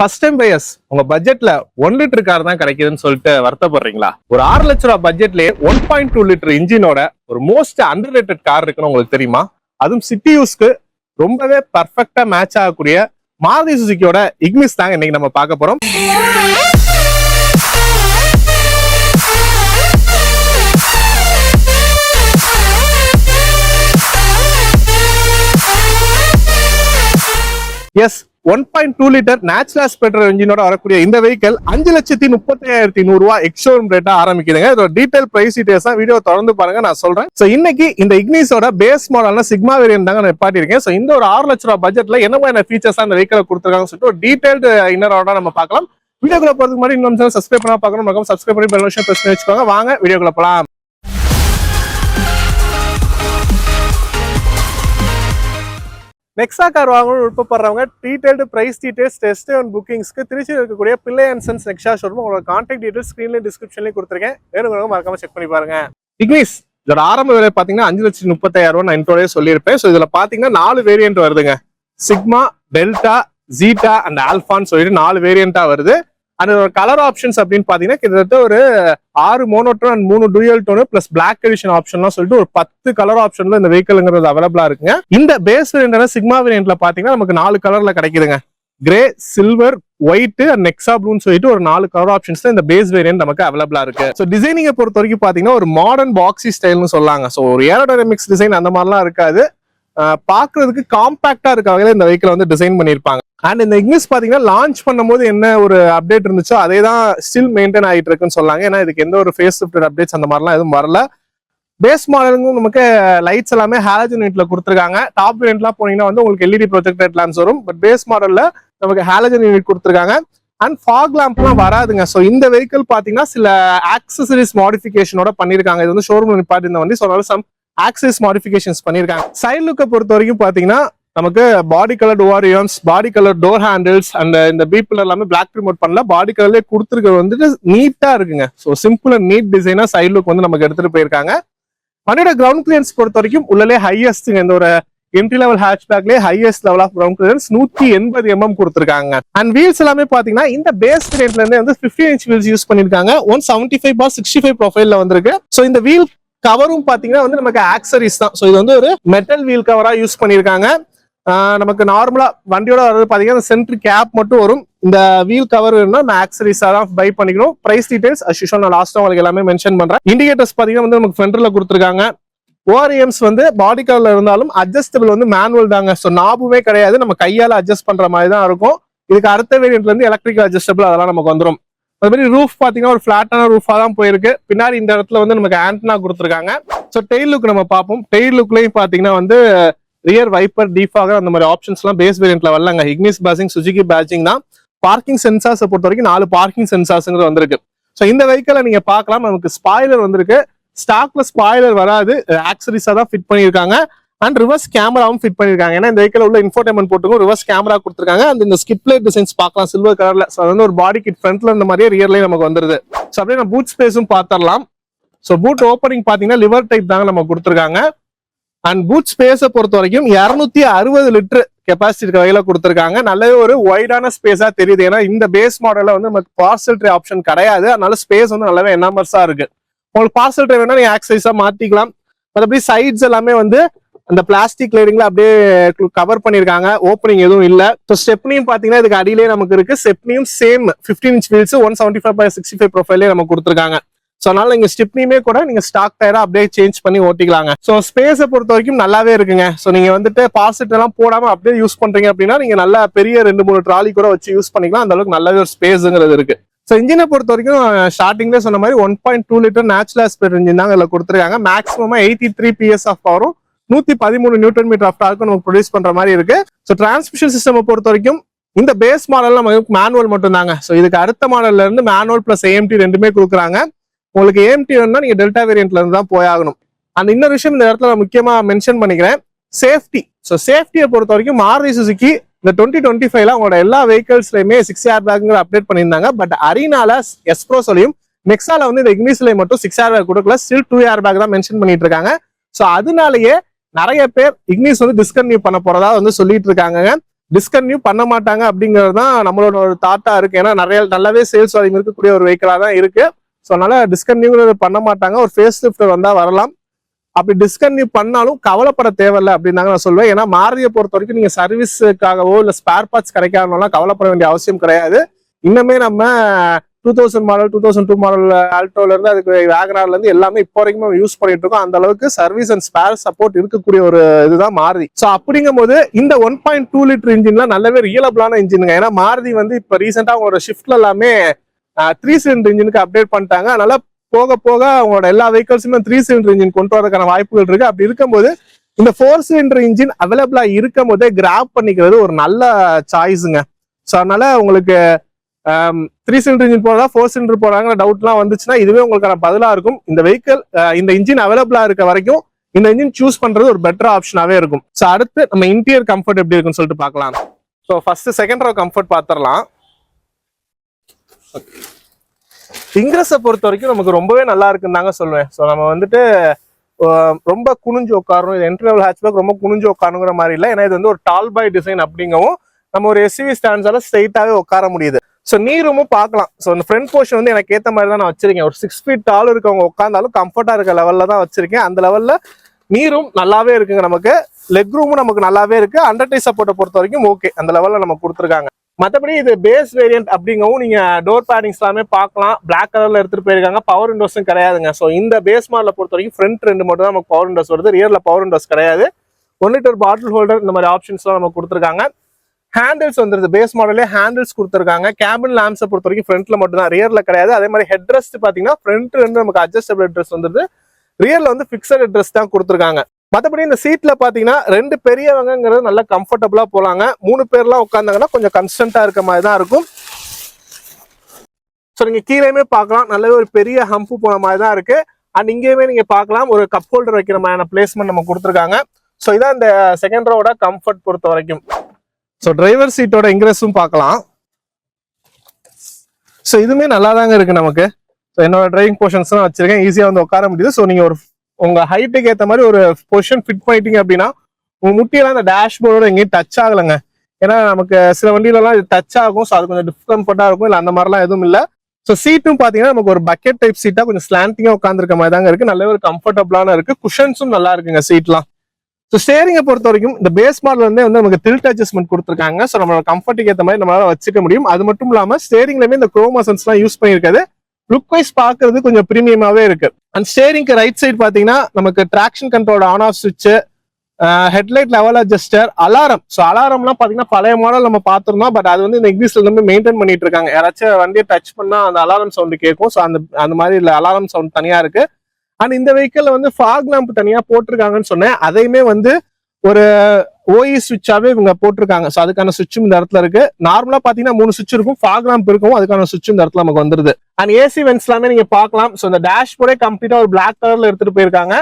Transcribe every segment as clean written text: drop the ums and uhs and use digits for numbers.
First time buyers உங்க பட்ஜெட்ல 1 litre car தான் கிடைக்குதுன்னு சொல்லிட்டு வருத்தப்படுறீங்களா? ஒரு 6 லட்ச ரூபாய் பட்ஜெட்லயே 1.2 லிட்டர் இன்ஜினோட ஒரு மோஸ்ட் அண்டர் ரேட்டட் கார் இருக்குன்னு உங்களுக்கு தெரியுமா? அதுவும் சிட்டி யூஸ்க்கு ரொம்பவே பர்ஃபெக்டா மேட்ச் ஆகக்கூடிய மாருதி சுசுகியோட இக்னிஸ் தாங்க இன்னைக்கு நம்ம பார்க்க போறோம். எஸ், 1.2 லிட்டர் நேச்சுரல் ஆஸ்பிரேட்டர் இன்ஜினோட வரக்கூடிய இந்த வெஹிக்கிள் 5,35,100 ரூபாய் எக்ஸ்ஷோரூம் ரேட்டா ஆரம்பிக்குதுங்க. இதோட டீடைல் பிரைஸ் டீடைல்ஸ் தான் வீடியோ தொடர்ந்து பாருங்க, நான் சொல்றேன். சோ இன்னைக்கு இந்த இக்னிஸோட பேஸ் மாடல்னா சிக்மா வேரியன்ட் தாங்க நான் நிப்பாட்டியிருக்கேன். சோ இந்த ஒரு 6 லட்ச ரூபாய் பட்ஜெட்ல என்ன மாதிரி ஃபீச்சர்ஸ் அந்த வெஹிக்கிள் கொடுத்துருக்காங்கன்னு சொல்லிட்டு ஒரு டீடைல்டு இன்னரோட நம்ம பார்க்கலாம். வீடியோக்குள்ள போறதுக்கு முன்னாடி இன்னும் சப்ஸ்கிரைப் பண்ணா பார்க்கணும், சப்ஸ்கிரைப் பண்ணி பெல் பட்டன் பிரஸ் பண்ணி வச்சுக்கோங்க. வாங்க வீடியோக்குள்ள போலாம். நெக்ஸா கார் வாங்கணும்னு விருப்பப்படுறவங்க detailed price details test and புக்கிங்ஸ்க்கு திருச்சியில் இருக்கக்கூடிய Pillai and sons Nexa showroom உங்களோட கான்டாக்ட் டீடைல்ஸ் ஸ்கிரீன்லயும் டிஸ்கிரிப்ஷன்லயும் கொடுத்துருக்கேன். வேணுங்கிறவங்க மறக்காம செக் பண்ணி பாருங்க. இக்னிஸ் இதோட ஆரம்ப விலை பாத்தீங்கன்னா 5,35,000 ரூபாய் நான் இன்ட்ரோடே சொல்லியிருப்பேன். ஸோ இதுல பாத்தீங்கன்னா 4 வேரியன்ட் வருதுங்க. சிக்மா, டெல்டா, ஜீட்டா அண்ட் ஆல்பான்னு சொல்லிட்டு 4 வேரியண்டா வருது. அந்த கலர் ஆப்ஷன்ஸ் அப்படின்னு பாத்தீங்கன்னா கிட்டத்தட்ட ஒரு 6 monotone and 3 dual tone plus black edition ஆப்ஷன்லாம் சொல்லிட்டு ஒரு 10 கலர் ஆப்ஷன்ல இந்த வெஹிக்கிள்ங்கிறது அவைலபிளா இருக்குங்க. இந்த பேஸ் வேரியன்ட் சிக்மா வேரியன்ட்ல பாத்தீங்கன்னா நமக்கு 4 கலர்ல கிடைக்குதுங்க. Grey, silver, white and Nexa ப்ளூன்னு சொல்லிட்டு ஒரு 4 கலர் ஆப்ஷன்ஸ்ல இந்த பேஸ் வேரியன்ட் நமக்கு அவைலபிளா இருக்கு. ஸோ டிசைனிங்கை பொறுத்த வரைக்கும் பாத்தீங்கன்னா ஒரு மாடர்ன் பாக்ஸி ஸ்டைல்னு சொல்லாங்க. ஸோ ஒரு ஏரோடைனமிக்ஸ் டிசைன் அந்த மாதிரிலாம் இருக்காது. பாக்குறதுக்கு காம்பாக்டா இருக்க வகையில இந்த வெஹிக்கிள் வந்து டிசைன் பண்ணிருப்பாங்க. அண்ட் இந்த இக்னிஸ் பாத்தீங்கன்னா லான்ச் பண்ணும்போது என்ன ஒரு அப்டேட் இருந்துச்சோ அதே தான் ஸ்டில் மெயின்டைன் ஆகிட்டு இருக்குன்னு சொல்லாங்க. ஏன்னா இதுக்கு எந்த ஒரு ஃபேஸ் ஷிஃப்ட் அப்டேட்ஸ் அந்த மாதிரிலாம் எதுவும் வரல. பேஸ் மாடலுக்கும் நமக்கு லைட்ஸ் எல்லாமே ஹாலஜன் யூனிட்ல கொடுத்துருக்காங்க. டாப் வேரியன்ட்லாம் போனீங்கன்னா வந்து உங்களுக்கு எல்இடி ப்ரொஜெக்டட் லேம்ப்ஸ் வரும். பட் பேஸ் மாடல்ல நமக்கு ஹாலஜன் யூனிட் கொடுத்துருக்காங்க. அண்ட் ஃபாக் லேம்ப்லாம் வராதுங்க. ஸோ இந்த வெஹிக்கிள் பாத்தீங்கன்னா சில ஆக்சசரிஸ் மாடிஃபிகேஷனோட பண்ணிருக்காங்க. இது வந்து ஷோரூம் நிப்பாட்டி இந்த வண்டி சொன்னாலும் சம் ஆக்சஸ் மாடிஃபிகேஷன்ஸ் பண்ணிருக்காங்க. சைடு லுக்கை பொறுத்த வரைக்கும் பாத்தீங்கன்னா நமக்கு பாடி கலர் ஓரியம்ஸ், body colour door handles and இந்த பீப்பிள் எல்லாமே பிளாக் ரிமோட் பண்ணல. பாடி கலர்லேயே கொடுத்துருக்கிறது வந்துட்டு நீட்டா இருக்குங்க. ஸோ சிம்பிள் அண்ட் நீட் டிசைனா சைடு லுக் வந்து நமக்கு எடுத்துட்டு போயிருக்காங்க. வண்டியோட கிரவுண்ட் கிளியரன்ஸ் பொறுத்த வரைக்கும் உள்ளே ஹையஸ்ட்ங்க. இந்த ஒரு எம்டி லெவல் ஹேட்ச்பேக்லேயே highest level of ground clearance 180 mm கொடுத்துருக்காங்க. அண்ட் வீல்ஸ் எல்லாமே பாத்தீங்கன்னா இந்த பேஸ் வேரியன்ட்ல இருந்து வந்து 15 inch வீல்ஸ் யூஸ் பண்ணிருக்காங்க. 175/65 ப்ரொஃபைல்ல வந்திருக்கு. ஸோ இந்த வீல் கவரும் பாத்தீங்கன்னா வந்து நமக்கு ஆக்சரிஸ் தான். ஸோ இது வந்து ஒரு மெட்டல் வீல் கவரா யூஸ் பண்ணிருக்காங்க. நமக்கு நார்மலா வண்டியோட வரது பாத்தீங்கன்னா சென்ட்ரு கேப் மட்டும் வரும். இந்த வீல் கவர் வேணும்னா நம்ம ஆக்சரிஸா தான் பை பண்ணிக்கணும். பிரைஸ் டீடைல்ஸ் அஸ்யூஷுவல் நான் லாஸ்ட் உங்களுக்கு எல்லாமே மென்ஷன் பண்றேன். இண்டிகேட்டர்ஸ் பாத்தீங்கன்னா வந்து நமக்கு ஃப்ரண்ட்ல கொடுத்துருக்காங்க. ஓஆர்எம்ஸ் வந்து பாடி கலர்ல இருந்தாலும் அட்ஜஸ்டபிள் வந்து மேனுவல் தாங்க. ஸோ நாபுமே கிடையாது, நம்ம கையால அட்ஜஸ்ட் பண்ற மாதிரி தான் இருக்கும். இதுக்கு அடுத்த வேரியன்ட்ல இருந்து எலக்ட்ரிக்கல் அட்ஜஸ்டபிள் அதெல்லாம் நமக்கு வந்துடும். அது மாதிரி ரூஃப் பாத்தீங்கன்னா ஒரு பிளாட்டான ரூஃபா தான் போயிருக்கு. பின்னாடி இந்த இடத்துல வந்து நமக்கு ஆண்டனா கொடுத்துருக்காங்க. ஸோ டெயில் லுக் நம்ம பார்ப்போம். டெயில் லுக்லயும் பாத்தீங்கன்னா வந்து ரியர் வைப்பர், டீஃபாகர் அந்த மாதிரி ஆப்ஷன்ஸ் எல்லாம் பேஸ் வேரியன்ட்ல வரலங்க. இக்னிஸ் பேட்சிங், சுசுகி பேட்சிங் தான். பார்க்கிங் சென்சார்ஸ் பொறுத்த வரைக்கும் 4 பார்க்கிங் சென்சார்ஸ்ங்கிறது வந்திருக்கு. ஸோ இந்த வெஹிக்கிளை நீங்க பார்க்கலாம். நமக்கு ஸ்பாய்லர் வந்திருக்கு. ஸ்டாக்ல ஸ்பாய்லர் வராது, ஆக்சரிஸா தான் ஃபிட் பண்ணிருக்காங்க. அண்ட் ரிவர்ஸ் கேமராவும் ஃபிட் பண்ணிருக்காங்க. ஏன்னா இந்த வெஹிக்கிள் உள்ள இன்ஃபோடைன்மென்ட் போட்டுக்கும் ரிவர்ஸ் கேமரா கொடுத்துருக்காங்க. அந்த இந்த ஸ்கிப் லைட் டிசைன்ஸ் பார்க்கலாம் சில்வர் கலர்ல. ஸோ அது வந்து ஒரு பாடி கிட் ஃப்ரண்ட்ல இந்த மாதிரியே ரியர்லயே நமக்கு வந்துருது. ஸோ அப்படியே நம்ம பூட் ஸ்பேஸும் பார்த்துடலாம். ஸோ பூட் ஓப்பனிங் பாத்தீங்கன்னா லிவர் டைப் தாங்க நம்ம கொடுத்துருக்காங்க. அண்ட் பூட் ஸ்பேஸை பொறுத்த வரைக்கும் 260 லிட்டர் கெப்பாசிட்டி இருக்க வகையில கொடுத்துருக்காங்க. நல்லாவே ஒரு வைடான ஸ்பேஸா தெரியுது. ஏன்னா இந்த பேஸ் மாடல்ல வந்து நமக்கு பார்சல் ட்ரே ஆப்ஷன் கிடையாது. அதனால ஸ்பேஸ் வந்து நல்லாவே எனாமர்ஸா இருக்கு. உங்களுக்கு பார்சல் ட்ரே வேணா நீங்க ஆக்சைஸா மாத்திக்கலாம். மற்றபடி சைட்ஸ் எல்லாமே வந்து அந்த பிளாஸ்டிக் லைனிங்ல அப்படியே கவர் பண்ணிருக்காங்க. ஓப்பனிங் எதுவும் இல்ல. ஸோ ஸ்டெப்னியும் பாத்தீங்கன்னா இதுக்கு அடியிலே நமக்கு இருக்கு. ஸ்டெப்னியும் சேம் 15 inch வீல்ஸ் 175/65 ப்ரொஃபைலே நமக்கு கொடுத்துருக்காங்க. ஸோ அதனால நீங்க ஸ்டெப்னியுமே கூட நீங்க ஸ்டாக் டயரா அப்படியே சேஞ்ச் பண்ணி ஓட்டிக்கலாங்க. ஸோ ஸ்பேஸை பொறுத்த வரைக்கும் நல்லாவே இருக்குங்க. ஸோ நீங்க வந்துட்டு பார்செட் எல்லாம் போடாம அப்படியே யூஸ் பண்றீங்க அப்படின்னா நீங்க நல்லா பெரிய 2-3 ட்ராலி கூட வச்சு யூஸ் பண்ணிக்கலாம். அந்த அளவுக்கு நல்லாவே ஒரு ஸ்பேஸ்ங்கிறது இருக்கு. ஸோ இன்ஜினை பொறுத்த வரைக்கும் ஸ்டார்டிங்ல சொன்ன மாதிரி 1.2 லிட்டர் நேச்சுரல் ஆஸ்பிரேட்டர் இன்ஜின் தான் இதுல கொடுத்துருக்காங்க. மேக்ஸிமமா 83 PS ஆஃப் பவரும் 113 நியூட்டன் மீட்டர் ஆஃப் டார்க்கும் நமக்கு ப்ரொடியூஸ் பண்ற மாதிரி இருக்கு. ஸோ டிரான்ஸ்மிஷன் சிஸ்டம் பொறுத்த வரைக்கும் இந்த பேஸ் மாடல் நமக்கு மேனுவல் மட்டும் தாங்க. ஸோ இதுக்கு அடுத்த மாடல்ல இருந்து மேனுவல் பிளஸ் AMT ரெண்டுமே கொடுக்குறாங்க. உங்களுக்கு AMT வேணும்னா நீங்க டெல்டா வேரியன்ட்ல இருந்து தான் போயாகணும். அந்த இன்னொரு விஷயம் இந்த இடத்துல நான் முக்கியமா மென்ஷன் பண்ணிக்கிறேன், சேஃப்டி. ஸோ சேஃப்டியை பொறுத்த வரைக்கும் மாருதி சுசுகி இந்த 2025ல அவங்களோட எல்லா வெஹிக்கிள்ஸ்லயுமே 6 ஏர் பேக்ங்கிற அப்டேட் பண்ணியிருந்தாங்க. பட் அரினால எஸ்ப்ரோஸ்லயும் நெக்ஸால வந்து இந்த இக்னிஸ்ல மட்டும் 6 ஏர் பேக் கொடுக்கல, ஸ்டில் 2 ஏர் பேக் தான் மென்ஷன் பண்ணிட்டு இருக்காங்க. ஸோ அதனாலேயே நிறைய பேர் இக்னிஸ் வந்து டிஸ்கன்டினியூ பண்ண போறதா வந்து சொல்லிட்டு இருக்காங்க. டிஸ்கன்டினியூ பண்ண மாட்டாங்க அப்படிங்கிறது தான் நம்மளோட ஒரு தாட்டா இருக்கு. ஏன்னா நல்லாவே சேல்ஸ் வால்யூம் இருக்கக்கூடிய ஒரு வெஹிக்கிளா தான் இருக்கு. ஸோ அதனால டிஸ்கன்டினியூ பண்ண மாட்டாங்க. ஒரு ஃபேஸ் லிஃப்ட் வந்தா வரலாம். அப்படி டிஸ்கன்டினியூ பண்ணாலும் கவலைப்பட தேவையில்லை அப்படின்னு தாங்க நான் சொல்வேன். ஏன்னா மாருதியை பொறுத்த வரைக்கும் நீங்க சர்வீஸுக்காகவோ இல்லை ஸ்பேர் பார்ட்ஸ் கிடைக்காதனால கவலைப்பட வேண்டிய அவசியம் கிடையாது. இன்னுமே நம்ம 2000 மாடல் 2002 மாடல் ஆல்டோல இருந்து அதுக்கு வேகனார்ல இருந்து எல்லாமே இப்போ வரைக்கும் நம்ம யூஸ் பண்ணிட்டு இருக்கோம். அந்த அளவுக்கு சர்வீஸ் அண்ட் ஸ்பேர் சப்போர்ட் இருக்கக்கூடிய ஒரு இதுதான் மாருதி. ஸோ அப்படிங்கும் போது இந்த 1.2 லிட்டர் இன்ஜின்லாம் நல்லாவே ரியலபிளான இன்ஜினுங்க. ஏன்னா மாருதி வந்து இப்போ ரீசெண்டா அவங்களோட ஷிஃப்ட்ல எல்லாமே 3 சிலிண்டர் இன்ஜினுக்கு அப்டேட் பண்ணிட்டாங்க. அதனால போக போக அவங்களோட எல்லா வெஹிக்கிள்ஸுமே 3 சிலிண்டர் இன்ஜின் கொண்டு வரதுக்கான வாய்ப்புகள் இருக்கு. அப்படி இருக்கும்போது இந்த 4 சிலிண்டர் இன்ஜின் அவைலபிளா இருக்கும் போதே கிராப் பண்ணிக்கிறது ஒரு நல்ல சாய்ஸுங்க. ஸோ அதனால உங்களுக்கு 3 சிலிண்டர் இன்ஜின் போறதா 4 சிலிண்டர் போறாங்கிற டவுட்லாம் வந்துச்சுன்னா இதுவே உங்களுக்கான பதிலா இருக்கும். இந்த வெஹிக்கிள் இந்த இன்ஜின் அவைலபிளா இருக்க வரைக்கும் இந்த இன்ஜின் சூஸ் பண்றது ஒரு பெட்டர் ஆப்ஷனாவே இருக்கும். ஸோ அடுத்து நம்ம இன்டீரியர் கம்ஃபர்ட் எப்படி இருக்குன்னு சொல்லிட்டு பார்க்கலாம். So first second row comfort பார்த்துடலாம். இங்கிரஸை பொறுத்த வரைக்கும் நமக்கு ரொம்பவே நல்லா இருக்குன்னு தாங்க சொல்லுவேன். ஸோ நம்ம வந்துட்டு ரொம்ப குனிஞ்சு உட்காரணும், இது என்ட்ரி லெவல் ஹேட்ச்பேக் ரொம்ப குனிஞ்சு உட்காருங்கிற மாதிரி இல்லை. ஏன்னா இது வந்து ஒரு டால் பாய் டிசைன் அப்படிங்கவும் நம்ம ஒரு எஸ்யூவி ஸ்டாண்ட்ஸால ஸ்ட்ரைட்டாவே உட்கார முடியுது. ஸோ நீ ரூமும் பார்க்கலாம். ஸோ இந்த ஃப்ரண்ட் போர்ஷன் வந்து எனக்கு ஏற்ற மாதிரி தான் நான் வச்சிருக்கேன். ஒரு 6 ஃபீட் டால் இருக்கவங்க உட்காந்தாலும் கம்ஃபர்ட்டா இருக்க லெவல்ல தான் வச்சிருக்கேன். அந்த லெவல்ல நீ ரூம் நல்லாவே இருக்குங்க. நமக்கு லெக் ரூமும் நமக்கு நல்லாவே இருக்கு. அண்டர்டேக் சப்போர்ட்டை பொறுத்த வரைக்கும் ஓகே, அந்த லெவல்ல நம்ம கொடுத்துருக்காங்க. மற்றபடி இது பேஸ் வேரியன்ட் அப்படிங்கவும் நீங்க டோர் பேடிங்ஸ் எல்லாமே பார்க்கலாம். பிளாக் கலர்ல எடுத்துட்டு போயிருக்காங்க. பவர் விண்டோஸும் கிடையாதுங்க. ஸோ இந்த பேஸ் மாடலை பொறுத்த வரைக்கும் ஃப்ரண்ட் 2 மட்டும் தான் நமக்கு பவர் விண்டோஸ் வருது. ரியர்ல பவர் விண்டோஸ் கிடையாது. 1 லிட்டர் பாட்டில் ஹோல்டர் இந்த மாதிரி ஆப்ஷன்ஸ்லாம் நமக்கு கொடுத்துருக்காங்க. ஹேண்டில்ஸ் வந்துருது. பேஸ் மாடலே ஹேண்டில்ஸ் கொடுத்துருக்காங்க. கேபின் லேம்ப்ஸை பொறுத்த வரைக்கும் ஃப்ரண்ட்ல மட்டும் தான், ரியர்ல கிடையாது. அதே மாதிரி ஹெட் ரெஸ்ட் பாத்தீங்கன்னா ஃப்ரண்ட் 2 நமக்கு அட்ஜஸ்டபிள் ஹெட் ரெஸ்ட் வந்துருது. ரியர்ல வந்து பிக்சட் ஹெட் ரெஸ்ட் தான் கொடுத்துருக்காங்க. மற்றபடி இந்த சீட்ல பாத்தீங்கன்னா 2 பெரியவங்கிறது நல்லா கம்ஃபர்டபுளா போலாங்க. 3 பேர்லாம் உட்காந்தாங்கன்னா கொஞ்சம் கன்ஸ்டன்டா இருக்க மாதிரி தான் இருக்கும். ஸோ நீங்க கீழேயுமே பார்க்கலாம், நல்லாவே ஒரு பெரிய ஹம்பு போன மாதிரி தான் இருக்கு. அண்ட் இங்கேயுமே நீங்க பார்க்கலாம் ஒரு கப் ஹோல்டர் வைக்கிற மாதிரியான பிளேஸ்மெண்ட் நம்ம கொடுத்துருக்காங்க. ஸோ இதான் இந்த செகண்ட் ரோட கம்ஃபர்ட் பொறுத்த வரைக்கும். ஸோ டிரைவர் சீட்டோட இங்கிரஸும் பார்க்கலாம். ஸோ இதுவுமே நல்லா தாங்க இருக்கு நமக்கு. ஸோ என்னோட டிரைவிங் போர்ஷன்ஸ் தான் வச்சிருக்கேன், ஈஸியாக வந்து உட்கார முடியுது. ஸோ நீங்க ஒரு உங்க ஹைட்டுக்கு ஏற்ற மாதிரி ஒரு பொசிஷன் ஃபிட் பண்ணிட்டீங்க அப்படின்னா உங்க முட்டியெல்லாம் அந்த டேஷ்போர்டோட எங்கேயும் டச் ஆகலைங்க. ஏன்னா நமக்கு சில வண்டியிலலாம் இது டச் ஆகும். ஸோ அது கொஞ்சம் டிஸ்கம்ஃபர்ட்டா இருக்கும். இல்லை அந்த மாதிரிலாம் எதுவும் இல்லை. ஸோ சீட்டும் பார்த்தீங்கன்னா நமக்கு ஒரு பக்கெட் டைப் சீட்டா கொஞ்சம் ஸ்லாண்டிங்கா உட்காந்துருக்க மாதிரி தாங்க இருக்கு. நல்ல ஒரு கம்ஃபர்டபுளான இருக்கு. குஷன்ஸும் நல்லா இருக்குங்க சீட்லாம். ஸோ ஸ்டேரிங்கை பொறுத்த வரைக்கும் இந்த பேஸ் மாடல் வந்து நமக்கு டில்ட் அட்ஜஸ்ட்மெண்ட் கொடுத்துருக்காங்க. ஸோ நம்மளோட கம்ஃபர்ட்டுக்கு ஏற்ற மாதிரி நம்மளால வச்சுக்க முடியும். அது மட்டும் இல்லாமல் ஸ்டேரிங்லயுமே இந்த குரோமோசன்ஸ்லாம் யூஸ் பண்ணியிருக்காது. லுக் வைஸ் பார்க்கறது கொஞ்சம் பிரீமியமாவே இருக்கு. அண்ட் ஸ்டேரிங்க்கு ரைட் சைடு பாத்தீங்கன்னா நமக்கு டிராக்ஷன் கண்ட்ரோல் ஆன் ஆஃப் சுவிட்ச், headlight level adjuster, alarm. So அலாரம்லாம் பாத்தீங்கன்னா பழைய மாடல் நம்ம பார்த்துருந்தோம். பட் அது வந்து இந்த இங்கிலீஷ்ல இருந்து மெயின்டைன் பண்ணிட்டு இருக்காங்க. யாராச்சும் வண்டியை டச் பண்ணா அந்த அலாரம் சவுண்ட் கேட்கும். ஸோ அந்த மாதிரி இல்லை, அலாரம் சவுண்ட் தனியா இருக்கு. அண்ட் இந்த வெஹிக்கிள்ல வந்து ஃபாக் லேம்ப் தனியா போட்டிருக்காங்கன்னு சொன்னேன். அதையுமே வந்து ஒரு ஓஇ சுவிட்சாவே இவங்க போட்டிருக்காங்க. ஸோ அதுக்கான சுவிட்சும் இந்த இடத்துல இருக்கு. நார்மலா பாத்தீங்கன்னா 3 சுவிட்ச் இருக்கும், ஃபாக் லேம்ப் இருக்கும், அதுக்கான சுவிட்ச் இந்த இடத்துல நமக்கு வந்துருது. அண்ட் ஏசி வென்ட்ஸ் எல்லாமே நீங்க பார்க்கலாம். ஸோ இந்த டேஷ்போர்டே கம்ப்ளீட்டா ஒரு பிளாக் கலர்ல எடுத்துட்டு போயிருக்காங்க.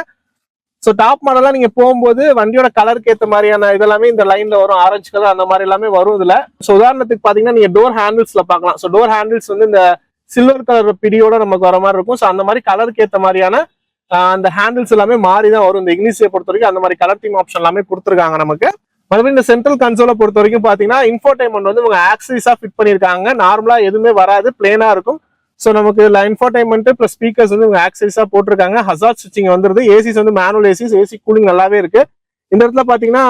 ஸோ டாப் மாடலா நீங்க போகும்போது வண்டியோட கலருக்கு ஏற்ற மாதிரியான இதெல்லாமே இந்த லைன்ல வரும். ஆரஞ்சு கலர் அந்த மாதிரி எல்லாமே வரும் இதுல. ஸோ உதாரணத்துக்கு பாத்தீங்கன்னா நீங்க டோர் ஹேண்டில்ஸ்ல பார்க்கலாம். ஸோ டோர் ஹேண்டில்ஸ் வந்து இந்த சில்வர் கலர் பிடியோட நமக்கு வர மாதிரி இருக்கும். ஸோ அந்த மாதிரி கலருக்கு ஏற்ற மாதிரியான அந்த ஹேண்டில்ஸ் எல்லாமே மாறி தான் வரும். இந்த இக்னிஸியை பொறுத்த வரைக்கும் அந்த மாதிரி கலர் தீம் ஆப்ஷன் எல்லாமே கொடுத்துருக்காங்க நமக்கு. மறுபடியும் இந்த சென்ட்ரல் கன்சோலை பொறுத்த வரைக்கும் பாத்தீங்கன்னா இன்ஃபோடைன்மெண்ட் வந்து உங்க ஆக்சரிஸா ஃபிட் பண்ணிருக்காங்க. நார்மலா எதுவுமே வராது, பிளேனா இருக்கும். ஸோ நமக்கு இன்ஃபோடைன்மெண்ட் பிளஸ் ஸ்பீக்கர்ஸ் வந்து உங்க ஆக்சரிஸா போட்டிருக்காங்க. ஹசார்ட் ஸ்விட்சிங் வந்துருது. ஏசிஸ் வந்து மேனுவல் ஏசிஸ், ஏசி கூலிங் நல்லாவே இருக்கு. இந்த இடத்துல பாத்தீங்கன்னா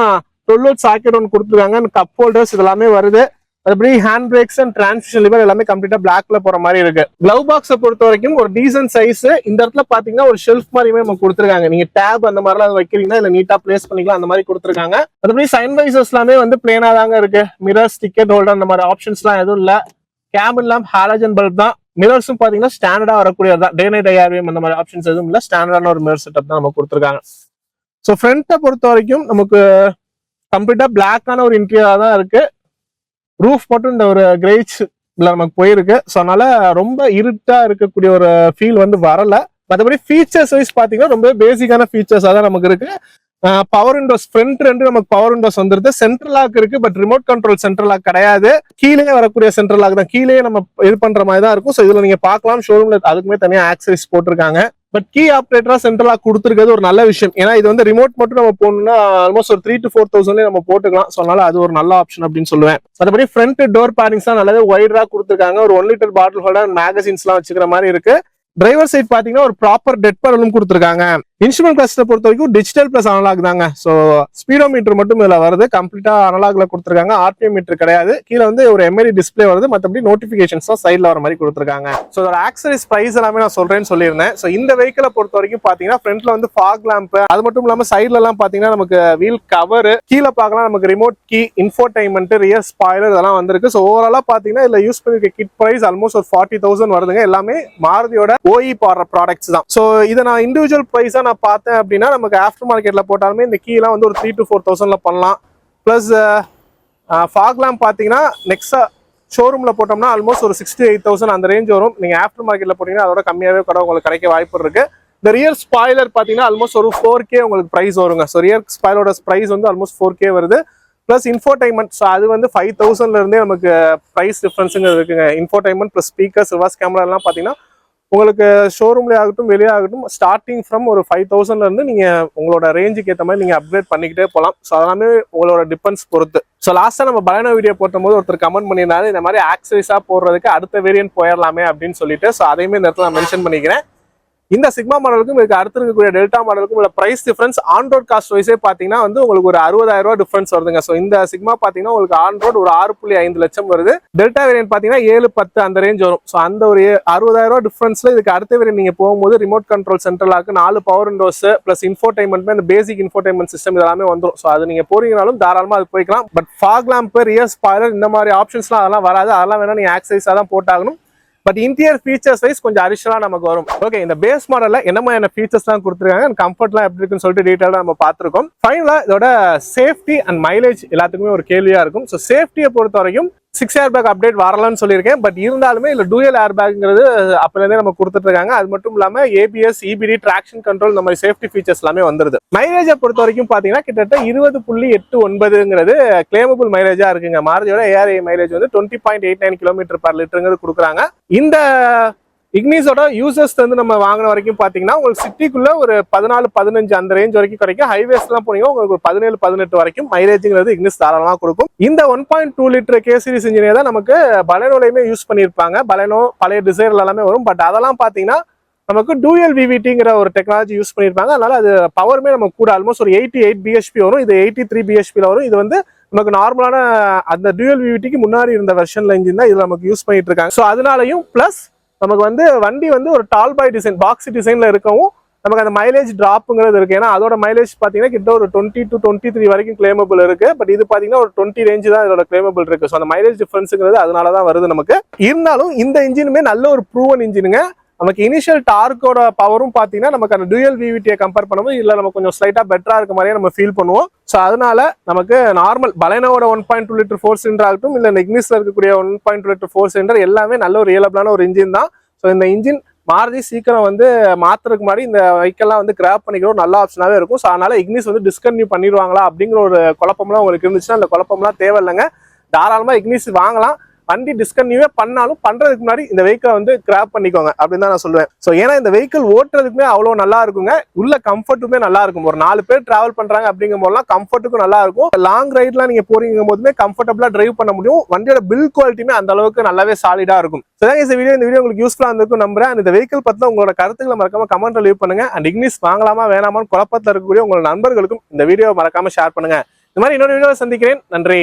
12 வோல்ட் சாக்கெட் ஒன்று கொடுத்துருக்காங்க. கப் ஹோல்டர்ஸ் இதெல்லாமே வருது. அதுபடி hand brakes and transmission lever எல்லாமே கம்ப்ளீட்டா பிளாக்ல போற மாதிரி இருக்கு. கிளவ் பாக்ஸை பொறுத்த வரைக்கும் ஒரு டீசன்ட் சைஸ். இந்த இடத்துல பாத்தீங்கன்னா ஒரு ஷெல்ஃப் மாதிரியுமே நம்ம கொடுத்துருக்காங்க. நீங்க டேப் அந்த மாதிரிலாம் வைக்கிறீங்கன்னா இல்ல நீட்டா பிளேஸ் பண்ணிக்கலாம், அந்த மாதிரி கொடுத்துருக்காங்க. அதுபடி சைன் வைசர்ஸ் எல்லாமே வந்து பிளேனா தாங்க இருக்கு. மிரர்ஸ், டிக்கெட் ஹோல்டர் அந்த மாதிரி ஆப்ஷன்ஸ் எல்லாம் எதுவும் இல்ல. கேபின் லேம்ப் ஹாலஜன் பல்ப் தான். மிரர்ஸும் பாத்தீங்கன்னா ஸ்டாண்டர்டா வரக்கூடியதான். டே நைட் ஐஆர்விஎம் அந்த மாதிரி ஆப்ஷன்ஸ் எதுவும் இல்ல. ஸ்டாண்டர்டான ஒரு மிரர் செட்டப் தான் நம்ம கொடுத்துருக்காங்க. ஸோ ஃப்ரண்ட்டை பொறுத்த வரைக்கும் நமக்கு கம்ப்ளீட்டா பிளாக்கான ஒரு இன்டீரியரா தான் இருக்கு. ரூஃப் மட்டும் இந்த ஒரு கிரேச் நமக்கு போயிருக்கு. ஸோ அதனால ரொம்ப இருட்டா இருக்கக்கூடிய ஒரு ஃபீல் வந்து வரல. மற்றபடி ஃபீச்சர்ஸ் வைஸ் பாத்தீங்கன்னா ரொம்ப பேசிக்கான ஃபீச்சர்ஸ் தான் நமக்கு இருக்கு. பவர் விண்டோஸ் ஃப்ரண்ட் 2 நமக்கு பவர் விண்டோஸ் வந்துருது. சென்ட்ரல் லாக் இருக்கு, but remote control central lock கிடையாது. கீழே வரக்கூடிய சென்ட்ரல் லாக் தான், கீழே நம்ம இது பண்ற மாதிரி தான் இருக்கும். ஸோ இதுல நீங்க பார்க்கலாம் ஷோரூம்ல அதுக்குமே தனியா ஆக்சரிஸ் போட்டிருக்காங்க. பட் கீ ஆப்ரேட்டரா சென்ட்ரலா கொடுத்துருக்கிறது ஒரு நல்ல விஷயம். ஏன்னா இது வந்து ரிமோட் மட்டும் நம்ம போடணும்னா ஆல்மோஸ்ட் ஒரு 3 to 4,000 நம்ம போட்டுக்கலாம். ஸோ அதனால அது ஒரு நல்ல ஆப்ஷன் அப்படின்னு சொல்லுவேன். அதபடி ஃப்ரண்ட் டோர் பேரிங்ஸ் தான் நல்லாவே வைடரா கொடுத்துருக்காங்க. ஒரு 1 லிட்டர் பாட்டில் ஹோல்டர் மேகசின்ஸ் எல்லாம் வச்சுக்கிற மாதிரி இருக்கு. டிரைவர் சைட் பாத்தீங்கன்னா ஒரு ப்ராப்பர் டெட் பேனலும் கொடுத்துருக்காங்க. இன்ஸ்ட்ருமெண்ட் கிளஸ்டர் பொறுத்த வரைக்கும் டிஜிட்டல் பிளஸ் அனலாக் தாங்க. ஸோ ஸ்பீடோமீட்டர் மட்டும் இதுல வருது, கம்ப்ளீட்டா அனலாக்ல கொடுத்துருக்காங்க. ஆர்பிஎம் மீட்டர் கிடையாது. கீழே வந்து ஒரு எம்ஐடி டிஸ்பிளே வருது, மற்றபடி நோட்டிபிகேஷன்ஸ் தான் சைட்ல வர மாதிரி கொடுத்துருக்காங்க. ஸோ அதோட ஆக்சரிஸ் பிரைஸ் எல்லாமே நான் சொல்றேன்னு சொல்லியிருந்தேன். ஸோ இந்த வெஹிக்கிளை பொறுத்த வரைக்கும் பாத்தீங்கன்னா ஃப்ரண்ட்ல வந்து ஃபாக் லேம்ப், அது மட்டும் இல்லாம சைட்ல எல்லாம் பாத்தீங்கன்னா நமக்கு வீல் கவர், கீழே பார்க்கலாம் நமக்கு remote key, infotainment, rear spoiler இதெல்லாம் வந்திருக்கு. ஸோ ஓவராலா பாத்தீங்கன்னா இதுல யூஸ் பண்ணிருக்க கிட் பிரைஸ் ஆல்மோஸ்ட் ஒரு 40,000 வருதுங்க. எல்லாமே மாருதியோட ஓஇ பாடுற ப்ராடக்ட்ஸ் தான். ஸோ இதை நான் இண்டிவிஜுவல் பிரைஸா நான் பார்த்தேன் அப்படின்னா நமக்கு ஆஃப்டர் மார்க்கெட்ல போட்டாலுமே இந்த கீ எல்லாம் வந்து ஒரு 3 to 4,000 பண்ணலாம். பிளஸ் ஃபாக்லாம் பாத்தீங்கன்னா நெக்ஸ்ட் ஷோரூம்ல போட்டோம்னா ஆல்மோஸ்ட் ஒரு 6 to 8,000 அந்த ரேஞ்ச் வரும். நீங்க ஆஃப்டர் மார்க்கெட்ல போட்டீங்கன்னா அதோட கம்மியாவே கூட உங்களுக்கு கிடைக்க வாய்ப்பு இருக்கு. இந்த ரியர் ஸ்பாயிலர் பாத்தீங்கன்னா ஆல்மோஸ்ட் ஒரு 4K உங்களுக்கு பிரைஸ் வருங்க. ஸோ ரியர் ஸ்பாயிலரோட பிரைஸ் வந்து ஆல்மோஸ்ட் 4K வருது. பிளஸ் இன்ஃபோடைன்மெண்ட், ஸோ அது வந்து 5,000ல இருந்தே நமக்கு பிரைஸ் டிஃபரன்ஸுங்க இருக்குங்க. Infotainment plus speakers, reverse camera எல்லாம் பாத்தீங்கன்னா உங்களுக்கு ஷோரூம்ல ஆகட்டும் வெளியே ஆகட்டும் ஸ்டார்டிங் ஃப்ரம் ஒரு 5,000ல இருந்து நீங்க உங்களோட ரேஞ்சுக்கு ஏற்ற மாதிரி நீங்க அப்கிரேட் பண்ணிக்கிட்டே போகலாம். ஸோ அதெல்லாமே உங்களோட டிபெண்ட்ஸ் பொறுத்து. ஸோ லாஸ்டா நம்ம பலனோ வீடியோ போட்டும்போது ஒருத்தர் கமெண்ட் பண்ணியிருந்தாரு இந்த மாதிரி ஆக்சரிஸா போடுறதுக்கு அடுத்த வேரியன்ட் போயிடலாமே அப்படின்னு சொல்லிட்டு. ஸோ அதையுமே இந்த இடத்துல நான் மென்ஷன் பண்ணிக்கிறேன். இந்த சிக்மா மாடலுக்கும் இதுக்கு அடுத்து இருக்கக்கூடிய டெல்டா மாடலுக்கும் உள்ள price difference on road cost வைஸே பாத்தீங்கன்னா வந்து உங்களுக்கு ஒரு 60,000 டிஃபரன்ஸ் வருதுங்க. ஸோ இந்த சிக்மா பாத்தீங்கன்னா உங்களுக்கு ஆன் ரோட் ஒரு 6.5 லட்சம் வருது. டெல்டா வேரியன்ட் பாத்தீங்கன்னா 7-10 அந்த ரேஞ்ச் வரும். ஸோ அந்த ஒரு 60,000 டிஃபரன்ஸ்ல இதுக்கு அடுத்த வேரியன்ட் நீங்க போகும்போது remote control central lock 4 power Windows plus infotainment, இந்த பேசிக் இன்ஃபோடைன்மெண்ட் சிஸ்டம் இதெல்லாமே வந்துடும். ஸோ அது நீங்க போறீங்கனாலும் தாராளமா அது போய்க்கலாம். But fog lamp, rear spoiler இந்த மாதிரி ஆப்ஷன்ஸ்லாம் அதெல்லாம் வராது. அதெல்லாம் வேணா நீங்க ஆக்சரிஸா தான் போட்டாகணும். பட் இன்டீரியர் ஃபீச்சர்ஸ் வைஸ் கொஞ்சம் அடிஷனலா நமக்கு வரும். ஓகே, இந்த பேஸ் மாடல்ல என்ன மாதிரியான ஃபீச்சர்ஸ் எல்லாம் கொடுத்துருக்காங்க, கம்ஃபர்ட்லாம் எப்படி இருக்குன்னு சொல்லிட்டு டீடைலா நம்ம பார்த்திருக்கோம். ஃபைனலா இதோட சேஃப்டி அண்ட் மைலேஜ் எல்லாத்துக்குமே ஒரு கேள்வியா இருக்கும். ஸோ சேஃப்டியை பொறுத்த வரைக்கும் 6 ஏர் பேக் அப்டேட் வரலாம்னு சொல்லியிருக்கேன். பட் இருந்தாலுமே இல்ல டூயல் ஏர் பேக்ங்கிறது அப்பலேருந்தே நம்ம கொடுத்துட்டு இருக்காங்க. அது மட்டும் இல்லாம ஏபிஎஸ், இபிடி, டிராக்ஷன் கண்ட்ரோல் இந்த மாதிரி சேஃப்டி ஃபீச்சர்ஸ் எல்லாமே வந்துருது. மைலேஜை பொறுத்த வரைக்கும் பாத்தீங்கன்னா கிட்டத்தட்ட 20.89ங்கிறது கிளைமபிள் மைலேஜா இருக்குங்க. மாருதியோட ஏஆர்ஐ மைலேஜ் வந்து 20.89 km/லிட்டருங்கிறது கொடுக்குறாங்க. இந்த இக்னிஸோட யூசர்ஸ் வந்து நம்ம வாங்கின வரைக்கும் பாத்தீங்கன்னா உங்களுக்கு சிட்டிக்குள்ள ஒரு 14-15 அந்த ரேஞ்ச் வரைக்கும் கிடைக்கும். ஹைவேஸ் எல்லாம் போனீங்கன்னா உங்களுக்கு ஒரு 17-18 வரைக்கும் மைலேஜ்ங்கிறது இக்னிஸ் தாராளமா கொடுக்கும். இந்த 1.2 லிட்டர் கே சீரிஸ் இன்ஜினியர் தான் நமக்கு பலனோலையுமே யூஸ் பண்ணியிருப்பாங்க. பலனோ பழைய டிசைர்ல எல்லாமே வரும். பட் அதெல்லாம் பாத்தீங்கன்னா நமக்கு டூயல் விவிடிங்கிற ஒரு டெக்னாலஜி யூஸ் பண்ணியிருப்பாங்க. அதனால அது பவருமே நமக்கு கூட ஆல்மோஸ்ட் ஒரு 88 பிஹெச்பி வரும். இது 83 பிஹெச்பில வரும். இது வந்து நமக்கு நார்மலான அந்த டூயல் விவிடிக்கு முன்னாடி இருந்த வெர்ஷன்ல இன்ஜின் தான் இதுல நமக்கு யூஸ் பண்ணிட்டு இருக்காங்க. ஸோ அதனாலையும் பிளஸ் நமக்கு வந்து வண்டி வந்து ஒரு டால் பாய் டிசைன், பாக்ஸ் டிசைன்ல இருக்கவும் நமக்கு அந்த மைலேஜ் டிராப்ங்கிறது இருக்கு. ஏன்னா அதோட மைலேஜ் பாத்தீங்கன்னா கிட்ட ஒரு 20 to 23 வரைக்கும் கிளைமபிள் இருக்கு. பட் இது பாத்தீங்கன்னா ஒரு 20 ரேஞ்ச் தான் இதோட கிளைமபிள் இருக்கு. ஸோ அந்த மைலேஜ் டிஃபரன்ஸுங்கிறது அதனாலதான் வருது நமக்கு. இருந்தாலும் இந்த இன்ஜினுமே நல்ல ஒரு ப்ரூவன் இன்ஜினுங்க. நமக்கு இனிஷியல் டார்க்கோட பவரும் பாத்தீங்கன்னா நமக்கு அந்த டூயல் விவிடியை கம்பேர் பண்ணும்போது இல்ல நம்ம கொஞ்சம் ஸ்லைட்டா பெட்டரா இருக்க மாதிரியே நம்ம ஃபீல் பண்ணுவோம். ஸோ அதனால நமக்கு நார்மல் பலனோட 1.2 லிட்டர் 4 சிலிண்டர் ஆகட்டும் இல்ல இக்னிஸ்ல இருக்கக்கூடிய 1.2 லிட்டர் 4 சிலிண்டர் எல்லாமே நல்ல ஒரு ரியலபிளான ஒரு இன்ஜின் தான். ஸோ இந்த இன்ஜின் மாருதி சீக்கிரம் வந்து மாத்துறதுக்கு முன்னாடி இந்த வெஹிக்கல்லாம் வந்து கிராப் பண்ணிக்கிற நல்ல ஆப்ஷனாவே இருக்கும். ஸோ அதனால இக்னிஸ் வந்து டிஸ்கன்டினியூ பண்ணிடுவாங்களா அப்படிங்கிற ஒரு குழப்பம்லாம் உங்களுக்கு இருந்துச்சுன்னா அந்த குழப்பம்லாம் தேவையில்லைங்க. தாராளமா இக்னிஸ் வாங்கலாம். வண்டி டிஸ்கன்டினியூவே பண்ணாலும் பண்றதுக்கு முன்னாடி இந்த வெஹிக்கிள் வந்து கிராப் பண்ணிக்கோங்க அப்படின்னு தான் நான் சொல்லுவேன். ஸோ ஏன்னா இந்த வெஹிக்கிள் ஓட்டுறதுக்குமே அவ்வளோ நல்லா இருக்குங்க. உள்ள கம்ஃபர்ட்டுமே நல்லா இருக்கும். ஒரு 4 பேர் டிராவல் பண்றாங்க அப்படிங்கும் போதெல்லாம் கம்ஃபர்ட்டுக்கும் நல்லா இருக்கும். லாங் ரைட்லாம் நீங்க போறீங்க போதுமே கம்ஃபர்டபுளா டிரைவ் பண்ண முடியும். வண்டியோட பில்ட் குவாலிட்டியுமே அந்த அளவுக்கு நல்லாவே சாலிடா இருக்கும். இந்த வீடியோ உங்களுக்கு யூஸ்ஃபுல்லா இருந்திருக்கும் நம்புறேன். இந்த வெஹிக்கிள் பத்தின உங்களோட கருத்துக்களை மறக்காம கமெண்ட்ல லீவ் பண்ணுங்க. அண்ட் இக்னிஸ் வாங்கலாமா வேணாமான்னு குழப்பத்தில் இருக்கக்கூடிய உங்களோட நண்பர்களுக்கும் இந்த வீடியோ மறக்காம ஷேர் பண்ணுங்க. இந்த மாதிரி இன்னொரு வீடியோ சந்திக்கிறேன். நன்றி.